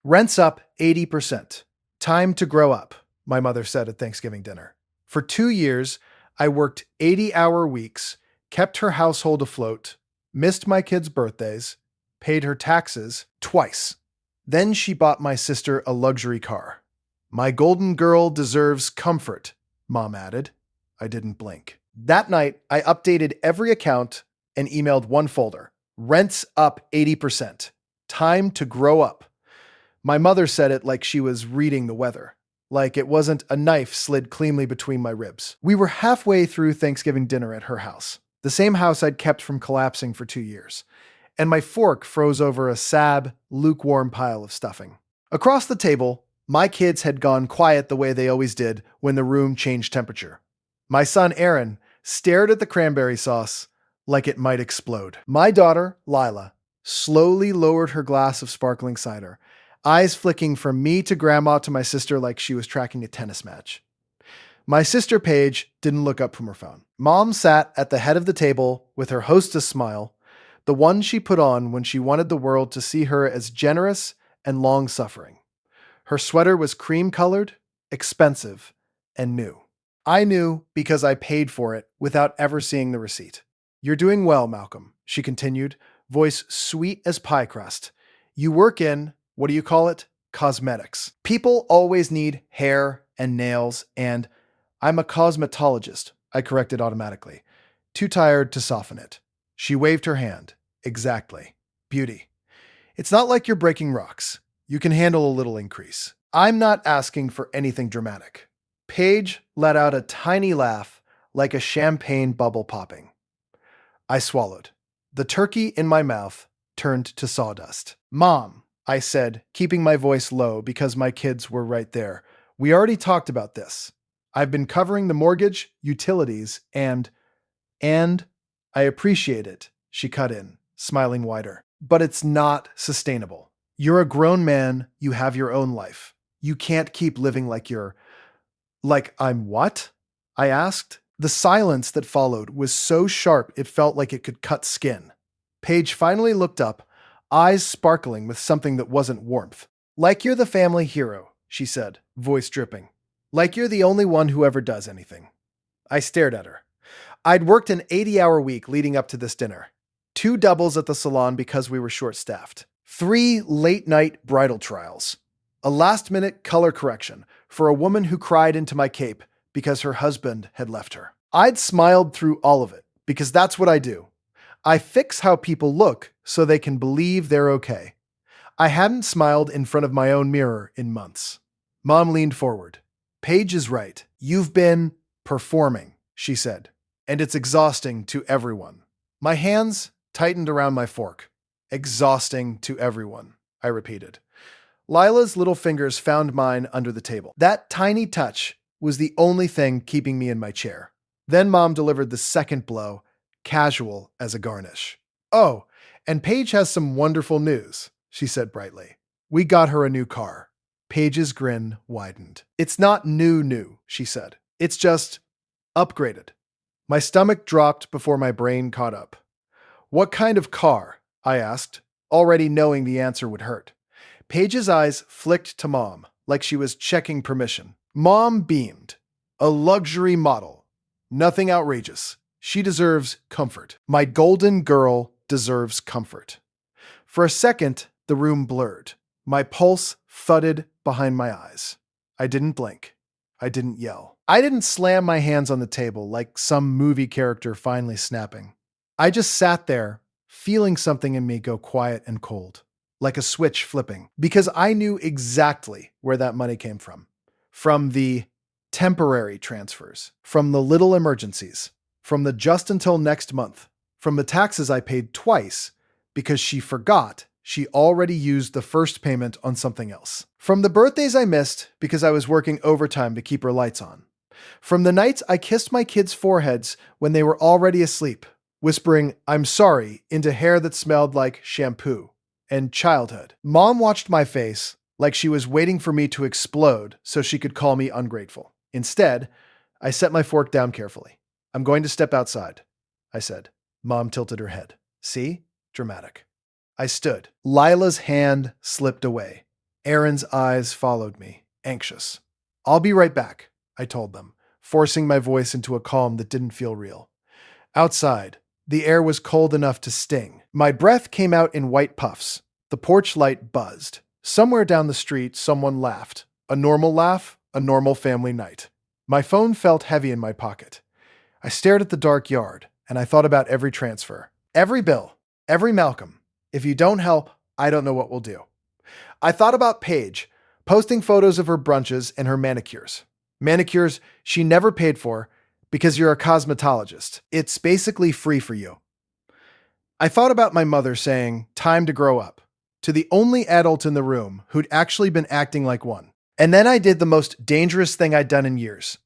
Rent's up 80%. Time to grow up, my mother said at Thanksgiving dinner. For 2 years, I worked 80-hour weeks, kept her household afloat, missed my kids' birthdays, paid her taxes twice. Then she bought my sister a luxury car. My golden girl deserves comfort, Mom added. I didn't blink. That night, I updated every account and emailed one folder. Rent's up 80%. Time to grow up. My mother said it like she was reading the weather, like it wasn't a knife slid cleanly between my ribs. We were halfway through Thanksgiving dinner at her house, the same house I'd kept from collapsing for 2 years, and my fork froze over a sad, lukewarm pile of stuffing. Across the table, my kids had gone quiet the way they always did when the room changed temperature. My son Aaron stared at the cranberry sauce like it might explode. My daughter, Lila, slowly lowered her glass of sparkling cider, eyes flicking from me to Grandma to my sister like she was tracking a tennis match. My sister Paige didn't look up from her phone. Mom sat at the head of the table with her hostess smile, the one she put on when she wanted the world to see her as generous and long-suffering. Her sweater was cream-colored, expensive, and new. I knew because I paid for it without ever seeing the receipt. You're doing well, Malcolm, she continued, voice sweet as pie crust. You work in, what do you call it? Cosmetics. People always need hair and nails, and I'm a cosmetologist, I corrected automatically, too tired to soften it. She waved her hand. Exactly. Beauty. It's not like you're breaking rocks. You can handle a little increase. I'm not asking for anything dramatic. Paige let out a tiny laugh like a champagne bubble popping. I swallowed. The turkey in my mouth turned to sawdust. Mom, I said, keeping my voice low because my kids were right there. We already talked about this. I've been covering the mortgage, utilities, and I appreciate it, she cut in, smiling wider. But it's not sustainable. You're a grown man. You have your own life. You can't keep living like you're... Like I'm what? I asked. The silence that followed was so sharp it felt like it could cut skin. Paige finally looked up, eyes sparkling with something that wasn't warmth. Like you're the family hero, she said, voice dripping. Like you're the only one who ever does anything. I stared at her. I'd worked an 80-hour week leading up to this dinner. 2 doubles at the salon because we were short-staffed. 3 late-night bridal trials. A last-minute color correction for a woman who cried into my cape because her husband had left her. I'd smiled through all of it because that's what I do. I fix how people look so they can believe they're okay. I hadn't smiled in front of my own mirror in months. Mom leaned forward. Paige is right. You've been performing, she said, and it's exhausting to everyone. My hands tightened around my fork. Exhausting to everyone, I repeated. Lila's little fingers found mine under the table. That tiny touch was the only thing keeping me in my chair. Then Mom delivered the second blow, casual as a garnish. Oh, and Paige has some wonderful news, she said brightly. We got her a new car. Paige's grin widened. It's not new, she said. It's just upgraded. My stomach dropped before my brain caught up. What kind of car? I asked, already knowing the answer would hurt. Paige's eyes flicked to Mom, like she was checking permission. Mom beamed. A luxury model. Nothing outrageous. She deserves comfort. My golden girl deserves comfort. For a second, the room blurred. My pulse thudded behind my eyes. I didn't blink. I didn't yell. I didn't slam my hands on the table like some movie character finally snapping. I just sat there, feeling something in me go quiet and cold, like a switch flipping, because I knew exactly where that money came from. From the temporary transfers, from the little emergencies, from the just until next month, from the taxes I paid twice because she forgot she already used the first payment on something else. From the birthdays I missed because I was working overtime to keep her lights on. From the nights I kissed my kids' foreheads when they were already asleep, whispering, I'm sorry, into hair that smelled like shampoo. And childhood. Mom watched my face like she was waiting for me to explode so she could call me ungrateful. Instead, I set my fork down carefully. I'm going to step outside, I said. Mom tilted her head. See? Dramatic. I stood. Lila's hand slipped away. Aaron's eyes followed me, anxious. I'll be right back, I told them, forcing my voice into a calm that didn't feel real. Outside, the air was cold enough to sting. My breath came out in white puffs. The porch light buzzed. Somewhere down the street, someone laughed. A normal laugh, a normal family night. My phone felt heavy in my pocket. I stared at the dark yard, and I thought about every transfer. Every bill. Every Malcolm. If you don't help, I don't know what we'll do. I thought about Paige, posting photos of her brunches and her manicures. Manicures she never paid for because you're a cosmetologist. It's basically free for you. I thought about my mother saying, "Time to grow up," to the only adult in the room who'd actually been acting like one. And then I did the most dangerous thing I'd done in years.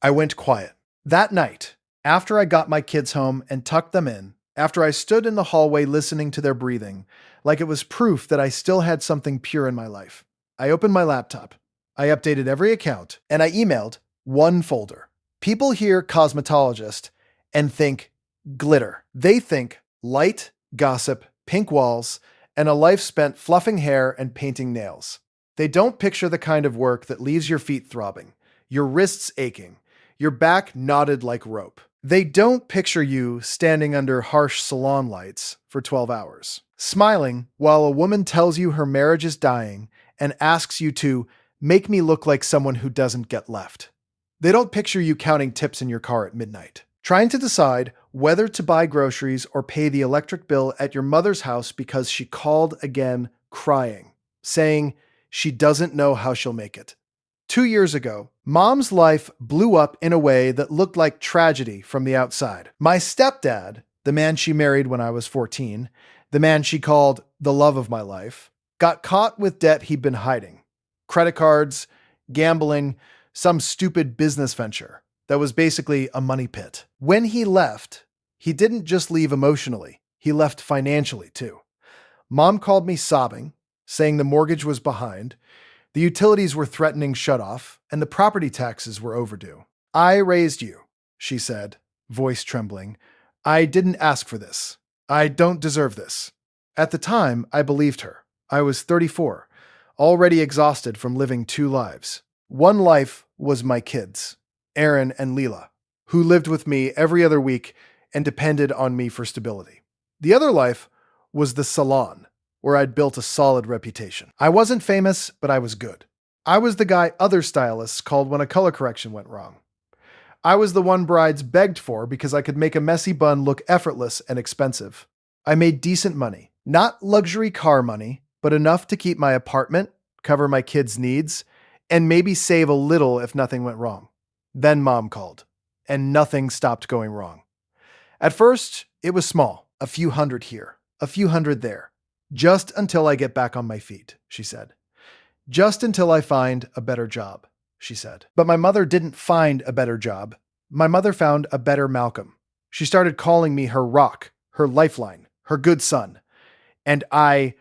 I went quiet. That night, after I got my kids home and tucked them in, after I stood in the hallway listening to their breathing, like it was proof that I still had something pure in my life, I opened my laptop. I updated every account, and I emailed one folder. People hear cosmetologist and think glitter. They think light, gossip, pink walls, and a life spent fluffing hair and painting nails. They don't picture the kind of work that leaves your feet throbbing, your wrists aching, your back knotted like rope. They don't picture you standing under harsh salon lights for 12 hours, smiling while a woman tells you her marriage is dying and asks you to make me look like someone who doesn't get left. They don't picture you counting tips in your car at midnight, trying to decide whether to buy groceries or pay the electric bill at your mother's house because she called again crying, saying she doesn't know how she'll make it. 2 years ago, Mom's life blew up in a way that looked like tragedy from the outside. My stepdad, the man she married when I was 14, the man she called the love of my life, got caught with debt he'd been hiding. Credit cards, gambling, some stupid business venture that was basically a money pit. When he left, he didn't just leave emotionally, he left financially too. Mom called me sobbing, saying the mortgage was behind, the utilities were threatening shutoff, and the property taxes were overdue. "I raised you," she said, voice trembling. "I didn't ask for this. I don't deserve this." At the time, I believed her. I was 34, already exhausted from living 2 lives. One life was my kids, Aaron and Leela, who lived with me every other week and depended on me for stability. The other life was the salon, where I'd built a solid reputation. I wasn't famous, but I was good. I was the guy other stylists called when a color correction went wrong. I was the one brides begged for because I could make a messy bun look effortless and expensive. I made decent money. Not luxury car money, but enough to keep my apartment, cover my kids' needs, and maybe save a little if nothing went wrong. Then Mom called, and nothing stopped going wrong. At first, it was small, a few hundred here, a few hundred there. "Just until I get back on my feet," she said. "Just until I find a better job," she said. But my mother didn't find a better job. My mother found a better Malcolm. She started calling me her rock, her lifeline, her good son. And I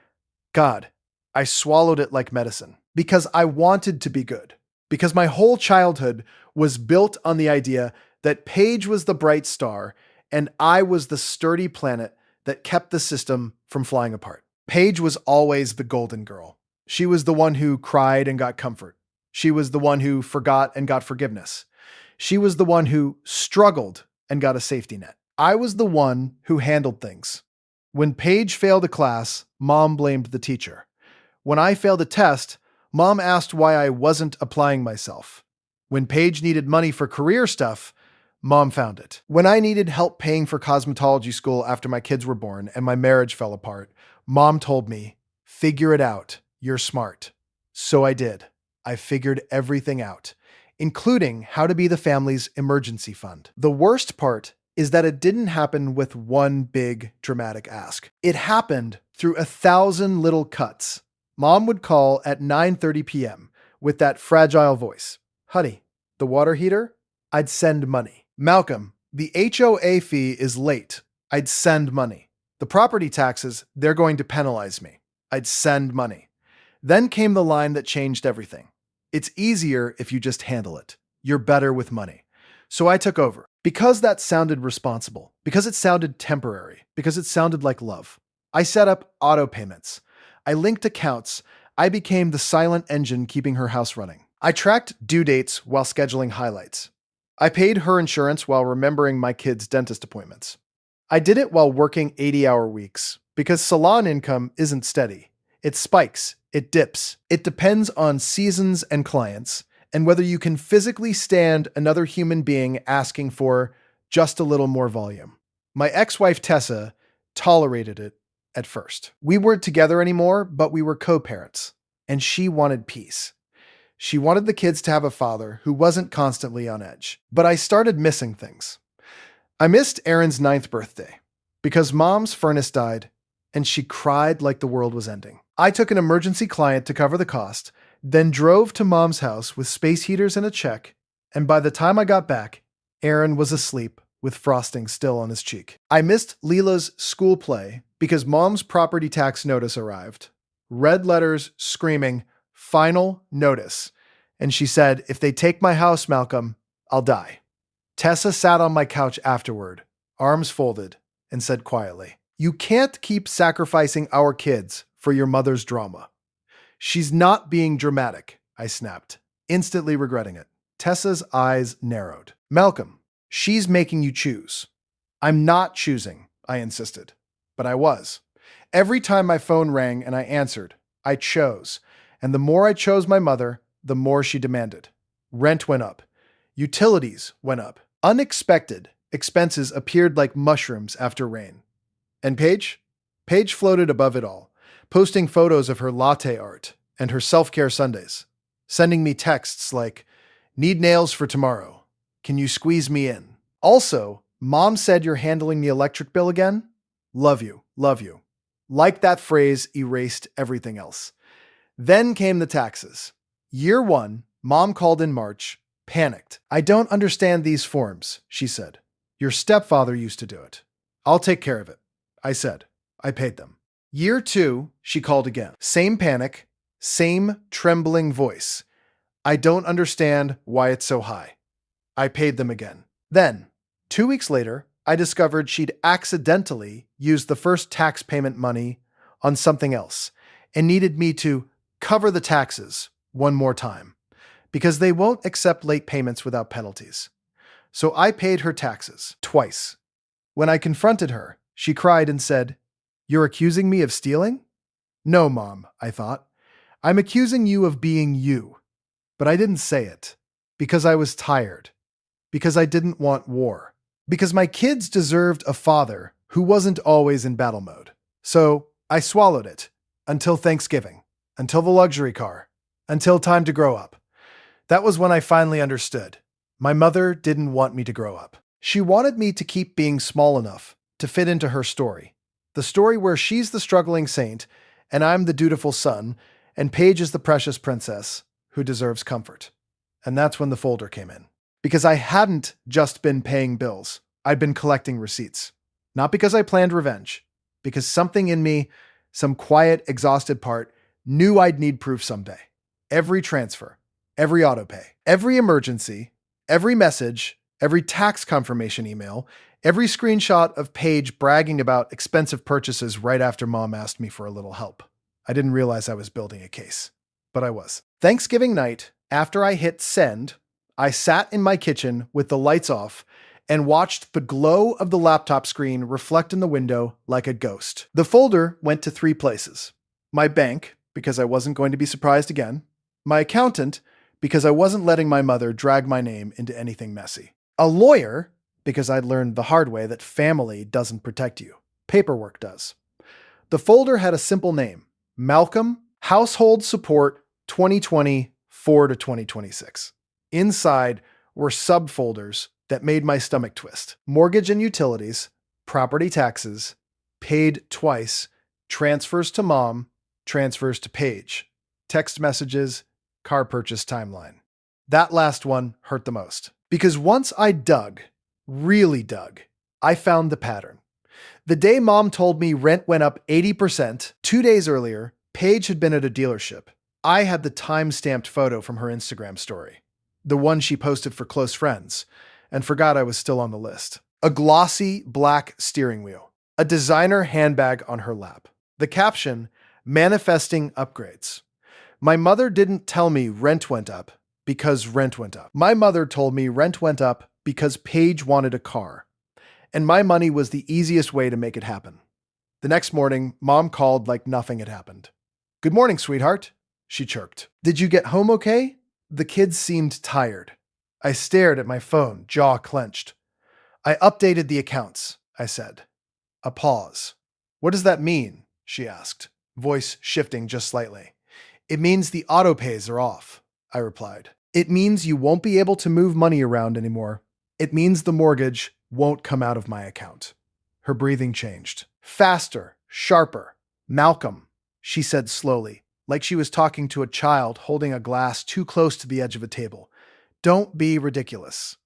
swallowed it like medicine. Because I wanted to be good. Because my whole childhood was built on the idea that Paige was the bright star and I was the sturdy planet that kept the system from flying apart. Paige was always the golden girl. She was the one who cried and got comfort. She was the one who forgot and got forgiveness. She was the one who struggled and got a safety net. I was the one who handled things. When Paige failed a class, Mom blamed the teacher. When I failed a test, Mom asked why I wasn't applying myself. When Paige needed money for career stuff, Mom found it. When I needed help paying for cosmetology school after my kids were born and my marriage fell apart, Mom told me, "Figure it out. You're smart." So I did. I figured everything out, including how to be the family's emergency fund. The worst part is that it didn't happen with one big dramatic ask. It happened through 1,000 little cuts. Mom would call at 9:30 p.m. with that fragile voice. "Honey, the water heater?" I'd send money. "Malcolm, the HOA fee is late." I'd send money. "The property taxes, they're going to penalize me." I'd send money. Then came the line that changed everything. "It's easier if you just handle it. You're better with money." So I took over. Because that sounded responsible, because it sounded temporary, because it sounded like love. I set up auto payments. I linked accounts. I became the silent engine keeping her house running. I tracked due dates while scheduling highlights. I paid her insurance while remembering my kids' dentist appointments. I did it while working 80-hour weeks because salon income isn't steady. It spikes, it dips, it depends on seasons and clients, and whether you can physically stand another human being asking for just a little more volume. My ex-wife Tessa tolerated it at first. We weren't together anymore, but we were co-parents, and she wanted peace. She wanted the kids to have a father who wasn't constantly on edge. But I started missing things. I missed Erin's 9th birthday because Mom's furnace died and she cried like the world was ending. I took an emergency client to cover the cost, then drove to Mom's house with space heaters and a check, and by the time I got back, Erin was asleep with frosting still on his cheek. I missed Leela's school play because Mom's property tax notice arrived. Red letters screaming, "Final notice." And she said, "If they take my house, Malcolm, I'll die." Tessa sat on my couch afterward, arms folded, and said quietly, "You can't keep sacrificing our kids for your mother's drama." "She's not being dramatic," I snapped, instantly regretting it. Tessa's eyes narrowed. "Malcolm, she's making you choose." "I'm not choosing," I insisted. But I was. Every time my phone rang and I answered, I chose. And the more I chose my mother, the more she demanded. Rent went up. Utilities went up. Unexpected expenses appeared like mushrooms after rain. And Paige? Paige floated above it all, posting photos of her latte art and her self-care Sundays, sending me texts like, "Need nails for tomorrow. Can you squeeze me in?" Also, "Mom said you're handling the electric bill again? Love you, love you." Like that phrase erased everything else. Then came the taxes. Year 1, Mom called in March, panicked. "I don't understand these forms," she said. "Your stepfather used to do it." "I'll take care of it," I said. I paid them. Year 2, she called again. Same panic, same trembling voice. "I don't understand why it's so high." I paid them again. Then, 2 weeks later, I discovered she'd accidentally used the first tax payment money on something else and needed me to cover the taxes one more time because they won't accept late payments without penalties. So I paid her taxes twice. When I confronted her, she cried and said, "You're accusing me of stealing?" "No, Mom," I thought. "I'm accusing you of being you." But I didn't say it because I was tired, because I didn't want war, because my kids deserved a father who wasn't always in battle mode. So I swallowed it until Thanksgiving, until the luxury car, until time to grow up. That was when I finally understood. My mother didn't want me to grow up. She wanted me to keep being small enough to fit into her story. The story where she's the struggling saint, and I'm the dutiful son, and Paige is the precious princess who deserves comfort. And that's when the folder came in. Because I hadn't just been paying bills. I'd been collecting receipts. Not because I planned revenge. Because something in me, some quiet, exhausted part, knew I'd need proof someday. Every transfer, every autopay, every emergency, every message, every tax confirmation email, every screenshot of Paige bragging about expensive purchases right after Mom asked me for a little help. I didn't realize I was building a case, but I was. Thanksgiving night, after I hit send, I sat in my kitchen with the lights off and watched the glow of the laptop screen reflect in the window like a ghost. The folder went to 3 places. My bank, because I wasn't going to be surprised again. My accountant, because I wasn't letting my mother drag my name into anything messy. A lawyer, because I'd learned the hard way that family doesn't protect you. Paperwork does. The folder had a simple name: Malcolm, Household Support 2024 to 2026. Inside were subfolders that made my stomach twist. Mortgage and utilities, property taxes, paid twice, transfers to Mom, transfers to Paige, text messages, car purchase timeline. That last one hurt the most. Because once I dug, really dug, I found the pattern. The day Mom told me rent went up 80%, 2 days earlier, Paige had been at a dealership. I had the time-stamped photo from her Instagram story, the one she posted for close friends, and forgot I was still on the list. A glossy black steering wheel, a designer handbag on her lap. The caption, "Manifesting upgrades." My mother didn't tell me rent went up because rent went up. My mother told me rent went up because Paige wanted a car, and my money was the easiest way to make it happen. The next morning, Mom called like nothing had happened. "Good morning, sweetheart," she chirped. "Did you get home okay?" The kids seemed tired. I stared at my phone, jaw clenched. "I updated the accounts," I said. A pause. "What does that mean?" she asked, voice shifting just slightly. "It means the auto pays are off," I replied. "It means you won't be able to move money around anymore. It means the mortgage won't come out of my account." Her breathing changed. "Faster, sharper. Malcolm," she said slowly, like she was talking to a child holding a glass too close to the edge of a table. "Don't be ridiculous."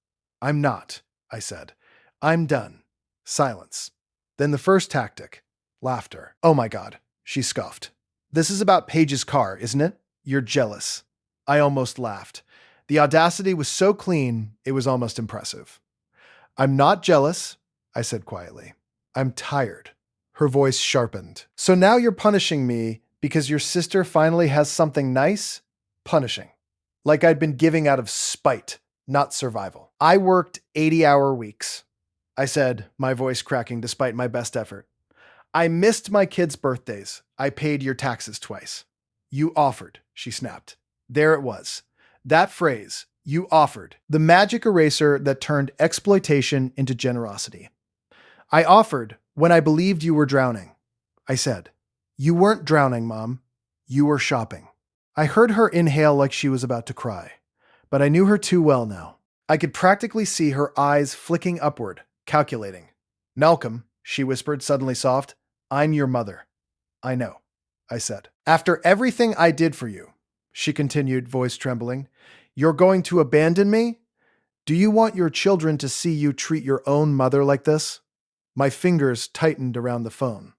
"I'm not," I said. "I'm done." Silence. Then the first tactic. Laughter. "Oh my God," she scoffed. "This is about Paige's car, isn't it? You're jealous." I almost laughed. The audacity was so clean, it was almost impressive. "I'm not jealous," I said quietly. "I'm tired." Her voice sharpened. "So now you're punishing me because your sister finally has something nice?" Punishing. Like I'd been giving out of spite, not survival. "I worked 80-hour weeks," I said, my voice cracking despite my best effort. "I missed my kids' birthdays. I paid your taxes twice." "You offered," she snapped. There it was. That phrase, "you offered," the magic eraser that turned exploitation into generosity. "I offered when I believed you were drowning," I said. "You weren't drowning, Mom. You were shopping." I heard her inhale like she was about to cry, but I knew her too well now. I could practically see her eyes flicking upward, calculating. "Malcolm," she whispered, suddenly soft, "I'm your mother." "I know," I said. "After everything I did for you," she continued, voice trembling, "you're going to abandon me? Do you want your children to see you treat your own mother like this?" My fingers tightened around the phone.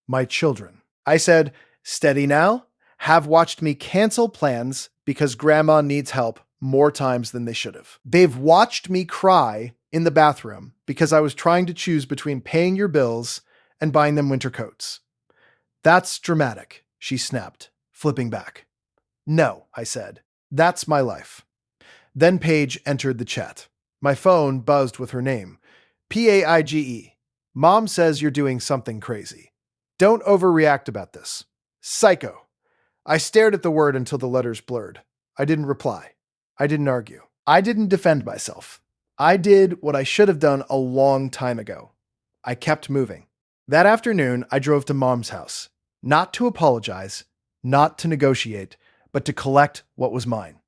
"My children." I said, "Steady now," have watched me cancel plans because grandma needs help more times than they should have. They've watched me cry in the bathroom because I was trying to choose between paying your bills and buying them winter coats. "That's dramatic," she snapped, flipping back. "No," I said. "That's my life." Then Paige entered the chat. My phone buzzed with her name. Paige. "Mom says you're doing something crazy. Don't overreact about this. Psycho." I stared at the word until the letters blurred. I didn't reply. I didn't argue. I didn't defend myself. I did what I should have done a long time ago. I kept moving. That afternoon, I drove to Mom's house. Not to apologize, not to negotiate, but to collect what was mine.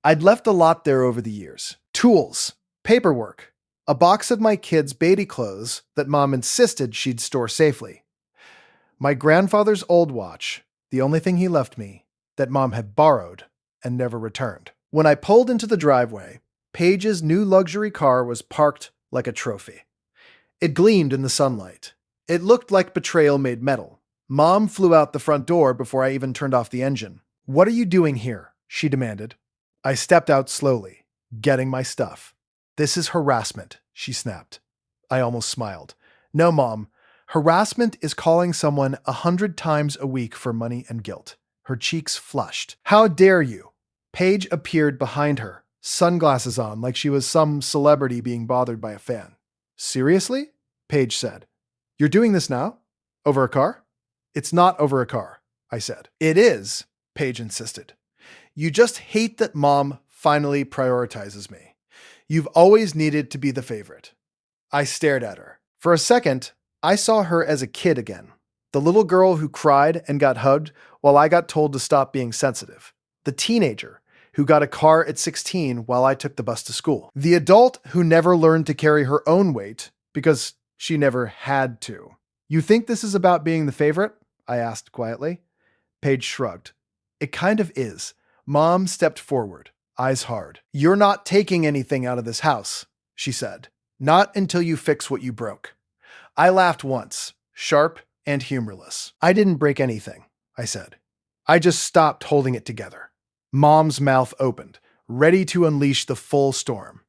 I'd left a lot there over the years. Tools, paperwork, a box of my kids' baby clothes that Mom insisted she'd store safely. My grandfather's old watch, the only thing he left me, that Mom had borrowed and never returned. When I pulled into the driveway, Paige's new luxury car was parked like a trophy. It gleamed in the sunlight. It looked like betrayal made metal. Mom flew out the front door before I even turned off the engine. "What are you doing here?" she demanded. I stepped out slowly, getting my stuff. "This is harassment," she snapped. I almost smiled. "No, Mom. Harassment is calling someone 100 times a week for money and guilt." Her cheeks flushed. "How dare you?" Paige appeared behind her, sunglasses on like she was some celebrity being bothered by a fan. "Seriously?" Paige said. "You're doing this now? Over a car?" "It's not over a car," I said. "It is," Paige insisted. "You just hate that Mom finally prioritizes me. You've always needed to be the favorite." I stared at her. For a second, I saw her as a kid again. The little girl who cried and got hugged while I got told to stop being sensitive. The teenager who got a car at 16 while I took the bus to school. The adult who never learned to carry her own weight because she never had to. "You think this is about being the favorite?" I asked quietly. Paige shrugged. "It kind of is." Mom stepped forward, eyes hard. "You're not taking anything out of this house," she said. "Not until you fix what you broke." I laughed once, sharp and humorless. "I didn't break anything," I said. "I just stopped holding it together." Mom's mouth opened, ready to unleash the full storm.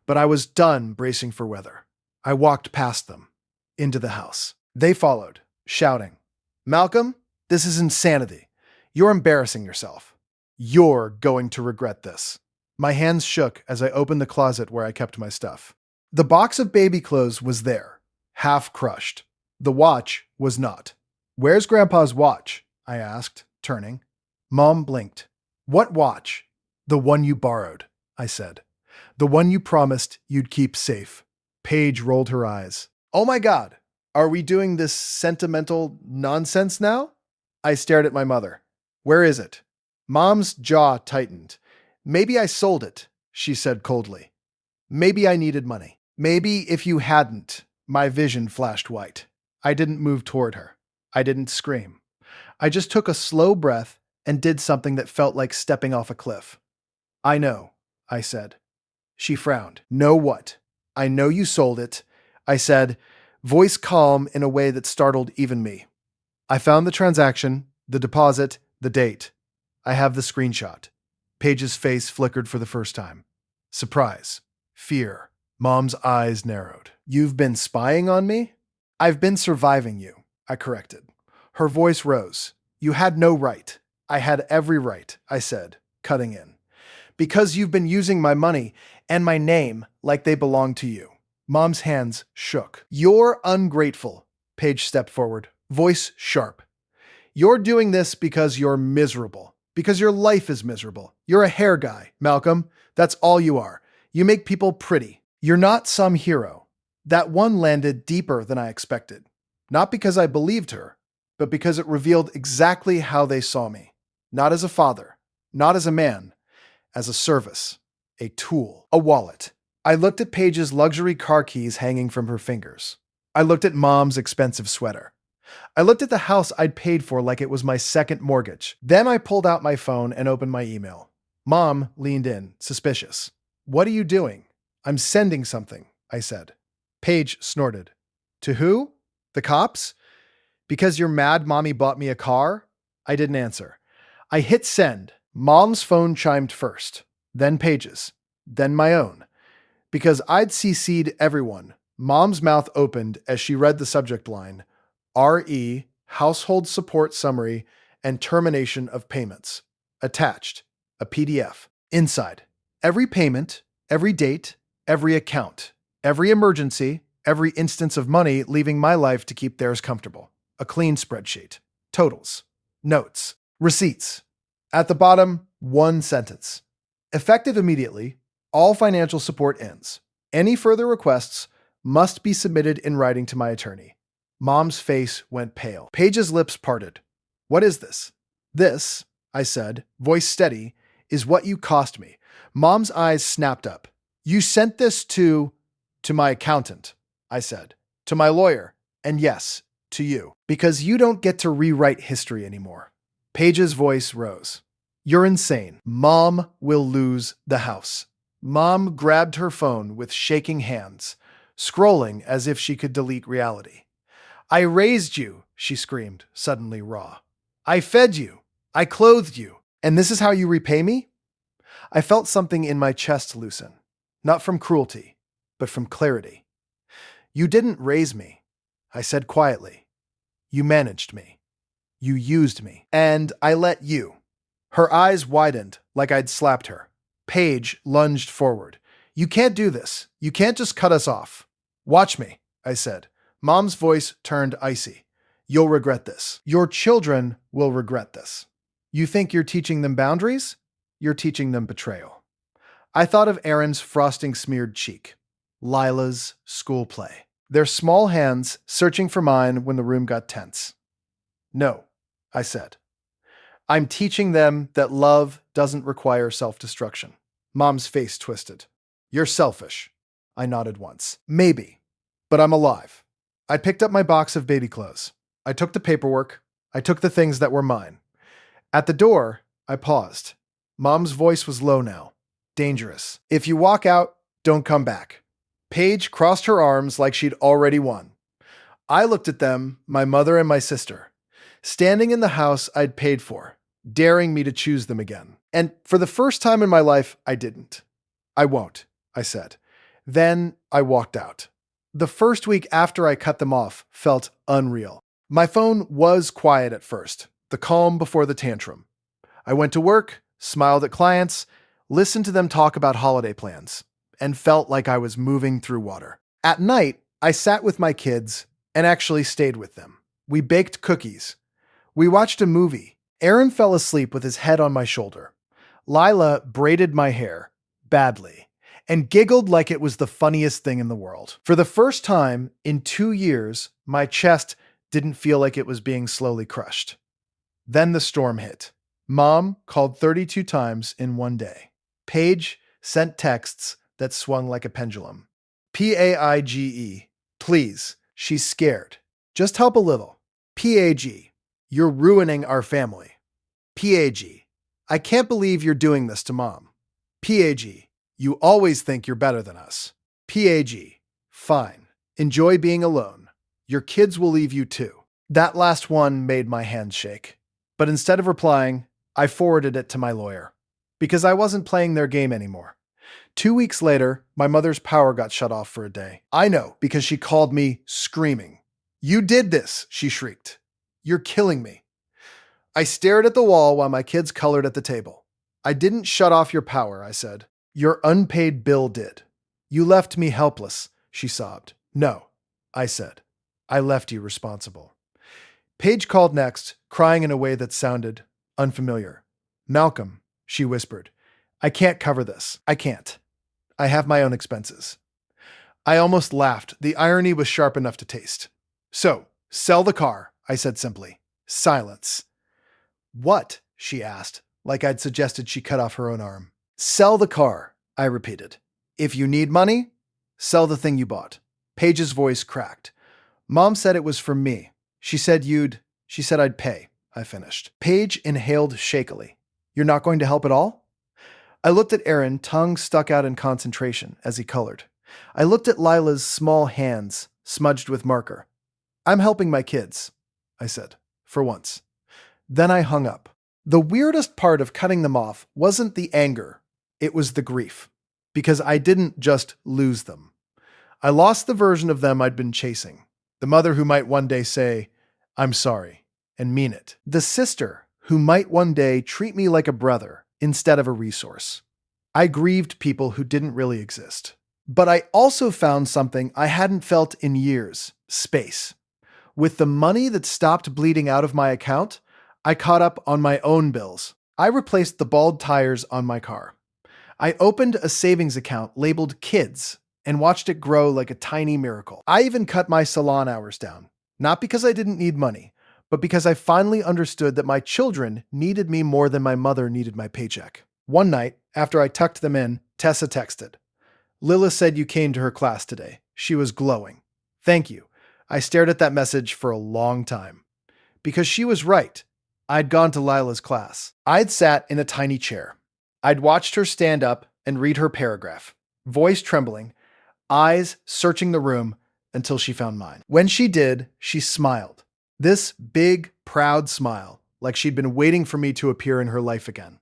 But I was done bracing for weather. I walked past them, into the house. They followed, shouting, "Malcolm, this is insanity. You're embarrassing yourself. You're going to regret this. My hands shook as I opened the closet where I kept my stuff. The box of baby clothes was there, half crushed. The watch was not. Where's Grandpa's watch? I asked, turning. Mom blinked. What watch? The one you borrowed, I said. The one you promised you'd keep safe. Paige rolled her eyes. Oh my God, are we doing this sentimental nonsense now? I stared at my mother. Where is it? Mom's jaw tightened. Maybe I sold it, she said coldly. Maybe I needed money. Maybe if you hadn't. My vision flashed white. I didn't move toward her. I didn't scream. I just took a slow breath and did something that felt like stepping off a cliff. I know, I said. She frowned. Know what? I know you sold it, I said, voice calm in a way that startled even me. I found the transaction, the deposit, the date. I have the screenshot. Paige's face flickered for the first time. Surprise. Fear. Mom's eyes narrowed. You've been spying on me? I've been surviving you, I corrected. Her voice rose. You had no right. I had every right, I said, cutting in. Because you've been using my money and my name like they belong to you. Mom's hands shook. You're ungrateful. Paige stepped forward, voice sharp. You're doing this because you're miserable. Because your life is miserable. You're a hair guy, Malcolm. That's all you are. You make people pretty. You're not some hero. That one landed deeper than I expected. Not because I believed her, but because it revealed exactly how they saw me. Not as a father, not as a man, as a service, a tool, a wallet. I looked at Paige's luxury car keys hanging from her fingers. I looked at Mom's expensive sweater. I looked at the house I'd paid for like it was my second mortgage. Then I pulled out my phone and opened my email. Mom leaned in, suspicious. What are you doing? I'm sending something, I said. Paige snorted. To who? The cops? Because you're mad Mommy bought me a car? I didn't answer. I hit send. Mom's phone chimed first, then Paige's, then my own. Because I'd CC'd everyone, Mom's mouth opened as she read the subject line, RE, Household Support Summary, and Termination of Payments. Attached, a PDF. Inside, every payment, every date, every account, every emergency, every instance of money leaving my life to keep theirs comfortable. A clean spreadsheet. Totals. Notes. Receipts. At the bottom, one sentence. Effective immediately, all financial support ends. Any further requests must be submitted in writing to my attorney. Mom's face went pale. Paige's lips parted. What is this? This, I said, voice steady, is what you cost me. Mom's eyes snapped up. You sent this to my accountant, I said, to my lawyer, and yes, to you, because you don't get to rewrite history anymore. Paige's voice rose. You're insane. Mom will lose the house. Mom grabbed her phone with shaking hands, scrolling as if she could delete reality. I raised you, she screamed, suddenly raw. I fed you. I clothed you. And this is how you repay me? I felt something in my chest loosen, not from cruelty, but from clarity. You didn't raise me, I said quietly. You managed me. You used me. And I let you. Her eyes widened like I'd slapped her. Paige lunged forward. You can't do this. You can't just cut us off. Watch me, I said. Mom's voice turned icy. You'll regret this. Your children will regret this. You think you're teaching them boundaries? You're teaching them betrayal. I thought of Aaron's frosting-smeared cheek, Lila's school play, their small hands searching for mine when the room got tense. No, I said. I'm teaching them that love doesn't require self-destruction. Mom's face twisted. You're selfish. I nodded once. Maybe, but I'm alive. I picked up my box of baby clothes. I took the paperwork. I took the things that were mine. At the door, I paused. Mom's voice was low now. Dangerous. If you walk out, don't come back. Paige crossed her arms like she'd already won. I looked at them, my mother and my sister, standing in the house I'd paid for, daring me to choose them again. And for the first time in my life, I didn't. I won't, I said. Then I walked out. The first week after I cut them off felt unreal. My phone was quiet at first, the calm before the tantrum. I went to work, smiled at clients, listened to them talk about holiday plans, and felt like I was moving through water. At night, I sat with my kids and actually stayed with them. We baked cookies. We watched a movie. Aaron fell asleep with his head on my shoulder. Lila braided my hair, badly, and giggled like it was the funniest thing in the world. For the first time in 2 years, my chest didn't feel like it was being slowly crushed. Then the storm hit. Mom called 32 times in one day. Paige sent texts that swung like a pendulum. PAIGE, please, she's scared. Just help a little. PAG, you're ruining our family. PAG, I can't believe you're doing this to Mom. PAG, you always think you're better than us. PAG, fine. Enjoy being alone. Your kids will leave you too. That last one made my hands shake. But instead of replying, I forwarded it to my lawyer. Because I wasn't playing their game anymore. 2 weeks later, my mother's power got shut off for a day. I know, because she called me screaming. You did this, she shrieked. You're killing me. I stared at the wall while my kids colored at the table. I didn't shut off your power, I said. Your unpaid bill did. You left me helpless, she sobbed. No, I said. I left you responsible. Paige called next, crying in a way that sounded unfamiliar. Malcolm, she whispered. I can't cover this. I can't. I have my own expenses. I almost laughed. The irony was sharp enough to taste. So, sell the car, I said simply. Silence. What? She asked, like I'd suggested she cut off her own arm. Sell the car, I repeated. If you need money, sell the thing you bought. Paige's voice cracked. Mom said it was for me. She said I'd pay, I finished. Paige inhaled shakily. You're not going to help at all? I looked at Aaron, tongue stuck out in concentration, as he colored. I looked at Lila's small hands, smudged with marker. I'm helping my kids, I said, for once. Then I hung up. The weirdest part of cutting them off wasn't the anger, it was the grief. Because I didn't just lose them. I lost the version of them I'd been chasing. The mother who might one day say, I'm sorry, and mean it. The sister who might one day treat me like a brother instead of a resource. I grieved people who didn't really exist. But I also found something I hadn't felt in years, space. With the money that stopped bleeding out of my account, I caught up on my own bills. I replaced the bald tires on my car. I opened a savings account labeled Kids and watched it grow like a tiny miracle. I even cut my salon hours down, not because I didn't need money, but because I finally understood that my children needed me more than my mother needed my paycheck. One night, after I tucked them in, Tessa texted. Lila said you came to her class today. She was glowing. Thank you. I stared at that message for a long time. Because she was right. I'd gone to Lila's class. I'd sat in a tiny chair. I'd watched her stand up and read her paragraph, voice trembling, eyes searching the room until she found mine. When she did, she smiled. This big, proud smile, like she'd been waiting for me to appear in her life again.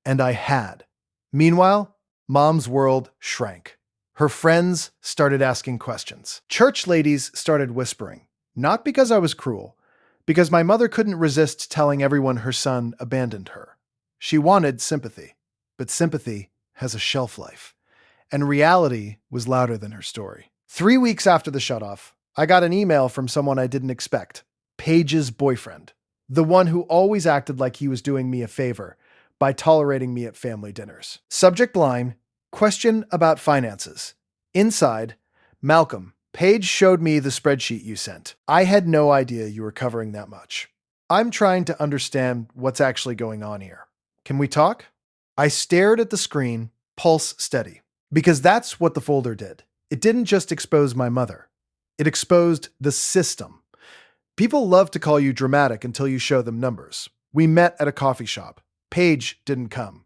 And I had. Meanwhile, Mom's world shrank. Her friends started asking questions. Church ladies started whispering, not because I was cruel, because my mother couldn't resist telling everyone her son abandoned her. She wanted sympathy, but sympathy has a shelf life. And reality was louder than her story. 3 weeks after the shutoff, I got an email from someone I didn't expect, Paige's boyfriend, the one who always acted like he was doing me a favor by tolerating me at family dinners. Subject line, question about finances. Inside, Malcolm, Paige showed me the spreadsheet you sent. I had no idea you were covering that much. I'm trying to understand what's actually going on here. Can we talk? I stared at the screen, pulse steady, because that's what the folder did. It didn't just expose my mother. It exposed the system. People love to call you dramatic until you show them numbers. We met at a coffee shop. Paige didn't come.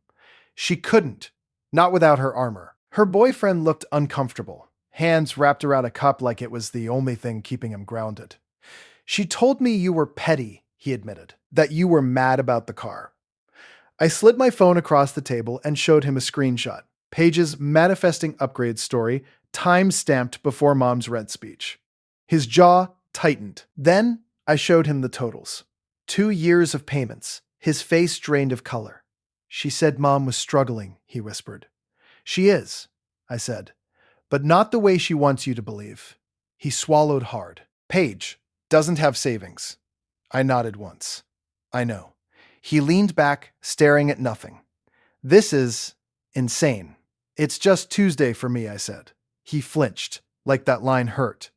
She couldn't, not without her armor. Her boyfriend looked uncomfortable, hands wrapped around a cup like it was the only thing keeping him grounded. She told me you were petty, he admitted, that you were mad about the car. I slid my phone across the table and showed him a screenshot. Paige's manifesting upgrade story, time-stamped before Mom's rent speech. His jaw tightened. Then I showed him the totals. 2 years of payments. His face drained of color. She said Mom was struggling, he whispered. She is, I said, but not the way she wants you to believe. He swallowed hard. Paige doesn't have savings. I nodded once. I know. He leaned back, staring at nothing. This is insane. It's just Tuesday for me, I said. He flinched, like that line hurt.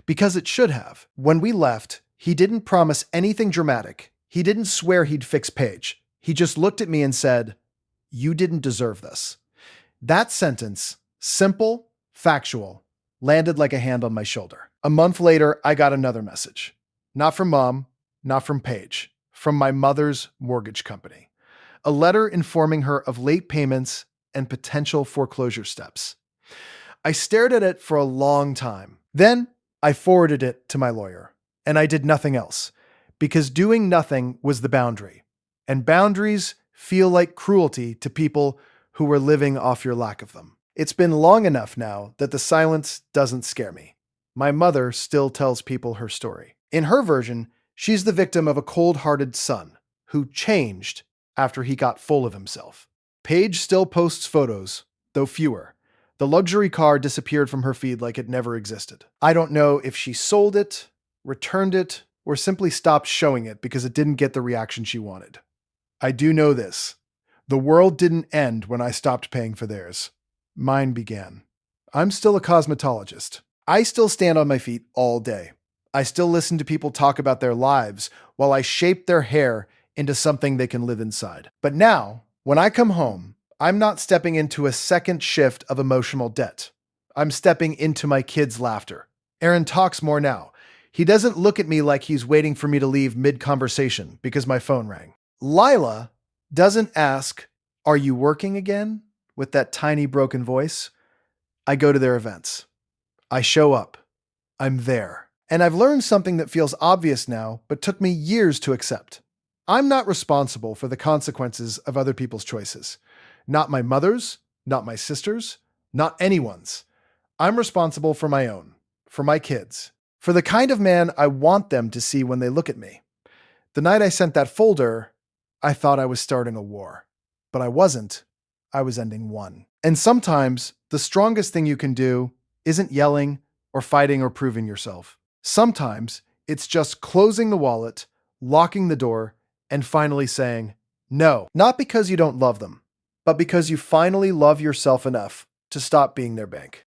Because it should have. When we left, he didn't promise anything dramatic. He didn't swear he'd fix Paige. He just looked at me and said, "You didn't deserve this." That sentence, simple, factual, landed like a hand on my shoulder. A month later, I got another message. Not from Mom, not from Paige, from my mother's mortgage company. A letter informing her of late payments and potential foreclosure steps. I stared at it for a long time. Then I forwarded it to my lawyer, and I did nothing else, because doing nothing was the boundary. And boundaries feel like cruelty to people who were living off your lack of them. It's been long enough now that the silence doesn't scare me. My mother still tells people her story. In her version, she's the victim of a cold-hearted son who changed after he got full of himself. Paige still posts photos, though fewer. The luxury car disappeared from her feed like it never existed. I don't know if she sold it, returned it, or simply stopped showing it because it didn't get the reaction she wanted. I do know this. The world didn't end when I stopped paying for theirs. Mine began. I'm still a cosmetologist. I still stand on my feet all day. I still listen to people talk about their lives while I shape their hair into something they can live inside. But now, when I come home, I'm not stepping into a second shift of emotional debt. I'm stepping into my kids' laughter. Aaron talks more now. He doesn't look at me like he's waiting for me to leave mid-conversation because my phone rang. Lila doesn't ask, "Are you working again?" with that tiny broken voice. I go to their events. I show up. I'm there. And I've learned something that feels obvious now, but took me years to accept. I'm not responsible for the consequences of other people's choices. Not my mother's, not my sister's, not anyone's. I'm responsible for my own, for my kids, for the kind of man I want them to see when they look at me. The night I sent that folder, I thought I was starting a war. But I wasn't. I was ending one. And sometimes the strongest thing you can do isn't yelling or fighting or proving yourself. Sometimes it's just closing the wallet, locking the door, and finally saying no. Not because you don't love them, but because you finally love yourself enough to stop being their bank.